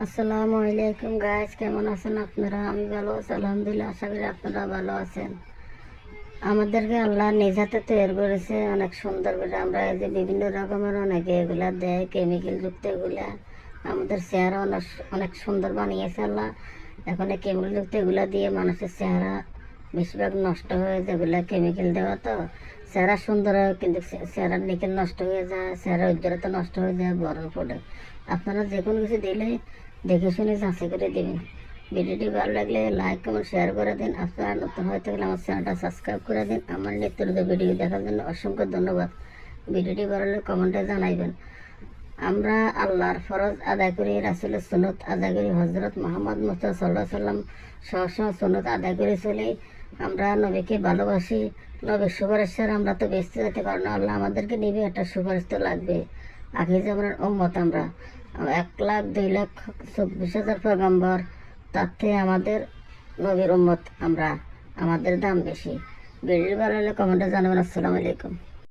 আসসালামু আলাইকুম গাইস, কেমন আছেন আপনারা? আমি ভালো আছি আলহামদুলিল্লাহ। আশা করি আপনারা ভালো আছেন। আমাদেরকে আল্লাহ নিজ হাতে তৈরি করেছে অনেক সুন্দর করে। আমরা এই যে বিভিন্ন রকমের অনেকে এগুলা দেয়, কেমিক্যাল যুক্ত এগুলা আমাদের চেহারা অনেক অনেক সুন্দর বানিয়েছে আল্লাহ। এখন এই কেমিক্যাল যুক্ত এগুলা দিয়ে মানুষের চেহারা বেশিরভাগ নষ্ট হয়ে যায়। এগুলা কেমিক্যাল দেওয়া তো চেহারা সুন্দর হয়, কিন্তু চেহারার নিকেল নষ্ট হয়ে যায়, চেহারার উজ্জ্বলতা নষ্ট হয়ে যায়, বরণ পড়ে। আপনারা যে কোনো কিছু দিলে দেখে শুনে যাচাই করে দেবেন। ভিডিওটি ভালো লাগলে লাইক কমেন্ট শেয়ার করে দিন। আপনারা নতুন হয়ে থাকলে আমার চ্যানেলটা সাবস্ক্রাইব করে দিন। আমার নিত্য নতুন ভিডিও দেখার জন্য অসংখ্য ধন্যবাদ। ভিডিওটি ভালো লাগলে কমেন্টে জানাইবেন। আমরা আল্লাহর ফরজ আদায় করি, রাসূলের সুন্নত আদায় করি, হযরত মুহাম্মদ মুস্তাফা সাল্লাল্লাহু আলাইহি ওয়াসাল্লাম সহ সুন্নত আদায় করে চলি। আমরা নবীকে ভালোবাসি। নবীর সুপারিশের আমরা তো বেঁচতে যেতে পারি না, আল্লাহ আমাদেরকে নিবে, একটা সুপারিশ তো লাগবে। আখির জামানের উম্মত আমরা 1,02,24,000 পয়গম্বর, তার থেকে আমাদের নবীর উম্মত আমরা, আমাদের দাম বেশি। ভিডিও ভালো হলে কমেন্টে জানাবেন। আসসালামু আলাইকুম।